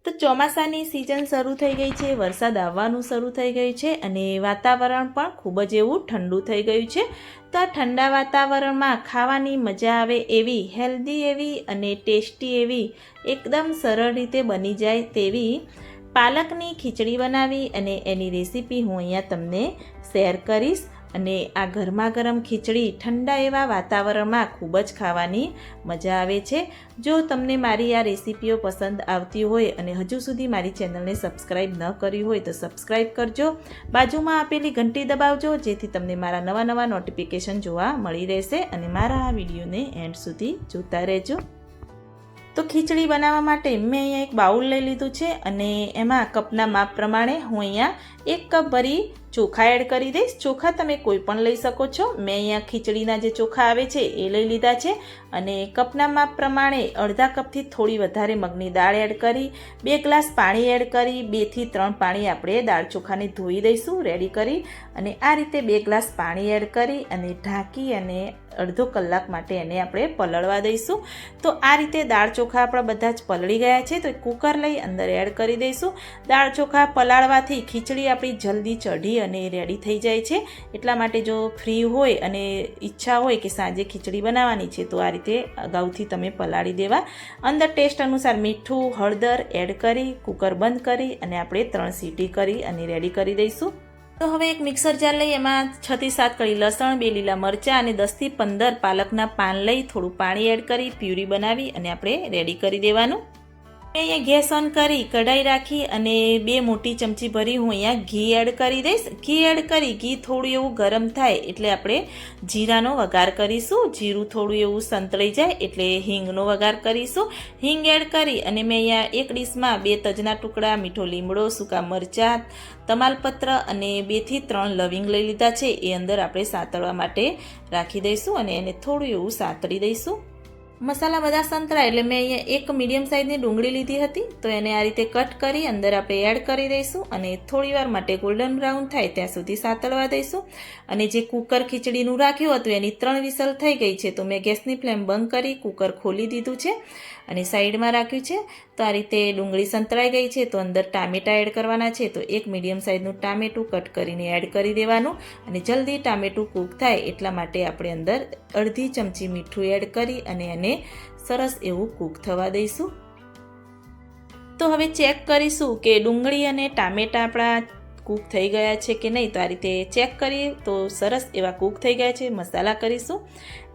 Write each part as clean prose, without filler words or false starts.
તો ચોમાસાની સિઝન શરૂ થઈ ગઈ છે, વરસાદ આવવાનું શરૂ થઈ ગયું છે અને વાતાવરણ પણ ખૂબ જ એવું ઠંડુ થઈ ગયું છે. તો આ ઠંડા વાતાવરણમાં ખાવાની મજા આવે એવી હેલ્ધી એવી અને ટેસ્ટી એવી એકદમ સરળ રીતે બની જાય તેવી પાલકની ખીચડી બનાવી અને એની રેસીપી હું અહીંયા તમને શેર કરીશ. અને આ ગરમા ગરમ ખીચડી ઠંડા એવા વાતાવરણમાં ખૂબ જ ખાવાની મજા આવે છે. જો તમને મારી આ રેસીપીઓ પસંદ આવતી હોય અને હજુ સુધી મારી ચેનલને સબસ્ક્રાઈબ ન કરી હોય તો સબસ્ક્રાઈબ કરજો, બાજુમાં આપેલી ઘંટી દબાવજો જેથી તમને મારા નવા નવા નોટિફિકેશન જોવા મળી રહેશે અને મારા આ વિડીયોને એન્ડ સુધી જોતા રહેજો. તો ખીચડી બનાવવા માટે મેં અહીંયા એક બાઉલ લઈ લીધું છે અને એમાં કપના માપ પ્રમાણે હું અહીંયા 1 કપ ભરી ચોખા એડ કરી દઈશ. ચોખા તમે કોઈ પણ લઈ શકો છો. મેં અહીંયા ખીચડીના જે ચોખા આવે છે એ લઈ લીધા છે અને કપના માપ પ્રમાણે અડધા કપથી થોડી વધારે મગની દાળ એડ કરી, 2 ગ્લાસ પાણી એડ કરી, 2 થી 3 પાણી આપણે દાળ ચોખાને ધોઈ દઈશું રેડી કરી અને આ રીતે 2 ગ્લાસ પાણી એડ કરી અને ઢાંકી અને અડધો કલાક માટે એને આપણે પલળવા દઈશું. તો આ રીતે દાળ ચોખા આપણા બધા જ પલળી ગયા છે તો કુકર લઈ અંદર એડ કરી દઈશું. દાળ ચોખા પલાળવાથી ખીચડી આપણી જલ્દી ચઢી અને રેડી થઈ જાય છે. એટલા માટે જો ફ્રી હોય અને ઈચ્છા હોય કે સાંજે ખીચડી બનાવવાની છે તો આ રીતે અગાઉથી તમે પલાળી દેવા. અંદર ટેસ્ટ અનુસાર મીઠું, હળદર એડ કરી કુકર બંધ કરી અને આપણે 3 સીટી કરી અને રેડી કરી દઈશું. તો હવે એક મિક્સર જાર લઈ એમાં 6 થી 7 કળી લસણ, 2 લીલા મરચાં અને 10 થી 15 પાલકના પાન લઈ થોડું પાણી એડ કરી પ્યુરી બનાવી અને આપણે રેડી કરી દેવાનું. અહીંયા ગેસ ઓન કરી કઢાઈ રાખી અને 2 મોટી ચમચી ભરી હું અહીંયા ઘી એડ કરી દઈશ. ઘી એડ કરી ઘી થોડું એવું ગરમ થાય એટલે આપણે જીરાનો વઘાર કરીશું. જીરું થોડું એવું સંતળાઈ જાય એટલે હિંગનો વઘાર કરીશું. હિંગ એડ કરી અને મેં અહીંયા એક ડીશમાં 2 તજના ટુકડા, મીઠો લીમડો, સૂકા મરચાં, તમાલપત્ર અને 2 થી 3 લવિંગ લઈ લીધા છે એ અંદર આપણે સાતળવા માટે રાખી દઈશું અને એને થોડું એવું સાતળી દઈશું. મસાલા બધા સંતળાય એટલે મેં અહીંયા એક મીડિયમ સાઇઝની ડુંગળી લીધી હતી તો એને આ રીતે કટ કરી અંદર આપણે એડ કરી દઈશું અને થોડીવાર માટે ગોલ્ડન બ્રાઉન થાય ત્યાં સુધી સાતળવા દઈશું. અને જે કુકર ખીચડીનું રાખ્યું હતું એની 3 વિસલ થઈ ગઈ છે તો મેં ગેસની ફ્લેમ બંધ કરી કુકર ખોલી દીધું છે અને સાઈડમાં રાખ્યું છે. તો આ રીતે ડુંગળી સંતળાઈ ગઈ છે તો અંદર ટામેટાં એડ કરવાના છે તો એક મીડિયમ સાઇઝનું ટામેટું કટ કરીને એડ કરી દેવાનું અને જલ્દી ટામેટું કૂક થાય એટલા માટે આપણે અંદર અડધી ચમચી મીઠું એડ કરી અને એને સરસ એવું કૂક થવા દઈશું. તો હવે ચેક કરીશું કે ડુંગળી અને ટામેટાં આપણા કૂક થઈ ગયા છે કે નહીં. તો આ રીતે ચેક કરીએ તો સરસ એવા કૂક થઈ ગયા છે. મસાલા કરીશું.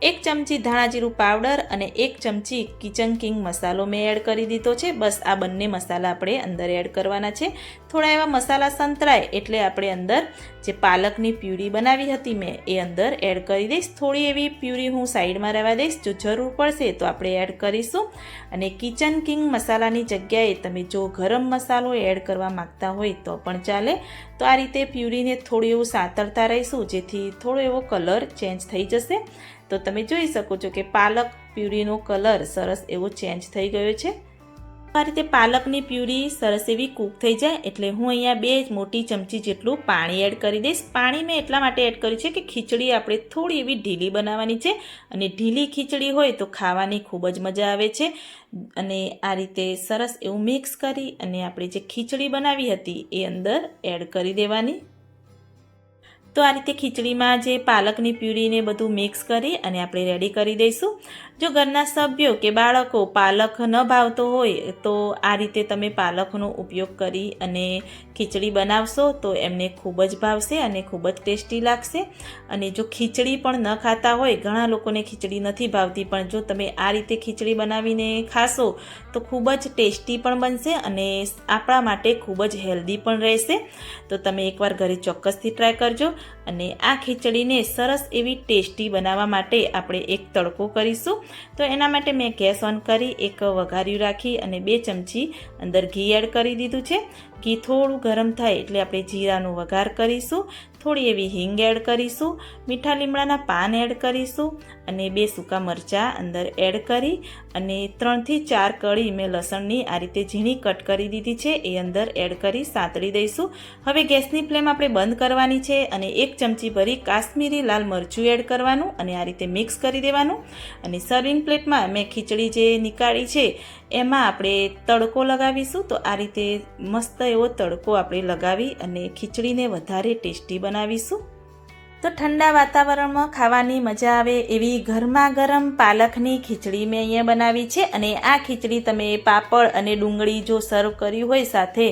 1 ચમચી ધાણા જીરું પાવડર અને 1 ચમચી કિચન કિંગ મસાલો મેં એડ કરી દીધો છે. બસ આ બંને મસાલા આપણે અંદર એડ કરવાના છે. થોડા એવા મસાલા સંતળાય એટલે આપણે અંદર જે પાલકની પ્યુરી બનાવી હતી મેં એ અંદર એડ કરી દઈશ. થોડી એવી પ્યુરી હું સાઈડમાં રહેવા દઈશ, જો જરૂર પડશે તો આપણે એડ કરીશું. અને કિચન કિંગ મસાલાની જગ્યાએ તમે જો ગરમ મસાલો એડ કરવા માગતા હોય તો પણ ચાલે. તો આ રીતે પ્યુરીને થોડું એવું સાતળતા રહીશું જેથી થોડો એવો કલર ચેન્જ થઈ જશે. તો તમે જોઈ શકો છો કે પાલક પ્યુરીનો કલર સરસ એવો ચેન્જ થઈ ગયો છે. આ રીતે પાલકની પ્યુરી સરસ એવી કૂક થઈ જાય એટલે હું અહીંયા 2 મોટી ચમચી જેટલું પાણી એડ કરી દઈશ. પાણી મેં એટલા માટે એડ કર્યું છે કે ખીચડી આપણે થોડી એવી ઢીલી બનાવવાની છે અને ઢીલી ખીચડી હોય તો ખાવાની ખૂબ જ મજા આવે છે. અને આ રીતે સરસ એવું મિક્સ કરી અને આપણે જે ખીચડી બનાવી હતી એ અંદર એડ કરી દેવાની. તો આ રીતે ખીચડીમાં જે પાલકની પ્યુરીને બધું મિક્સ કરી અને આપણે રેડી કરી દઈશું. જો ઘરના સભ્યો કે બાળકો પાલક ન ભાવતો હોય તો આ રીતે તમે પાલકનો ઉપયોગ કરી અને ખીચડી બનાવશો તો એમને ખૂબ જ ભાવશે અને ખૂબ જ ટેસ્ટી લાગશે. અને જો ખીચડી પણ ન ખાતા હોય, ઘણા લોકોને ખીચડી નથી ભાવતી, પણ જો તમે આ રીતે ખીચડી બનાવીને ખાશો તો ખૂબ જ ટેસ્ટી પણ બનશે અને આપણા માટે ખૂબ જ હેલ્ધી પણ રહેશે. તો તમે એકવાર ઘરે ચોક્કસથી ટ્રાય કરજો. અને આ ખીચડીને સરસ એવી ટેસ્ટી બનાવવા માટે આપણે એક તડકો કરીશું. તો એના માટે મેં ગેસ ઓન કરી એક વઘાર્યું રાખી અને 2 ચમચી અંદર ઘી એડ કરી દીધું છે. ઘી થોડું ગરમ થાય એટલે આપણે જીરાનો વઘાર કરીશું. થોડી એવી હિંગ એડ કરીશું, મીઠા લીમડાના પાન એડ કરીશું અને 2 સૂકા મરચાં અંદર એડ કરી અને 3 થી 4 કળી મેં લસણની આ રીતે ઝીણી કટ કરી દીધી છે એ અંદર એડ કરી સાંતળી દઈશું. હવે ગેસની ફ્લેમ આપણે બંધ કરવાની છે અને 1 ચમચી ભરી કાશ્મીરી લાલ મરચું એડ કરવાનું અને આ રીતે મિક્સ કરી દેવાનું. અને સર્વિંગ પ્લેટમાં મેં ખીચડી જે નીકાળી છે એમાં આપણે તડકો લગાવીશું. તો આ રીતે મસ્ત એવો તડકો આપણે લગાવી અને ખીચડીને વધારે ટેસ્ટી બનાવીશું. તો ઠંડા વાતાવરણમાં ખાવાની મજા આવે એવી ગરમા ગરમ પાલકની ખીચડી મેં અહીંયા બનાવી છે. અને આ ખીચડી તમે પાપડ અને ડુંગળી જો સર્વ કરી હોય સાથે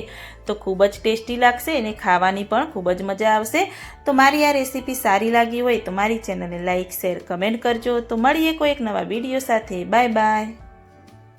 તો ખૂબ જ ટેસ્ટી લાગશે અને ખાવાની પણ ખૂબ જ મજા આવશે. તો મારી આ રેસીપી સારી લાગી હોય તો મારી ચેનલને લાઇક, શેર, કમેન્ટ કરજો. તો મળીએ કોઈ એક નવા વિડીયો સાથે. Bye bye.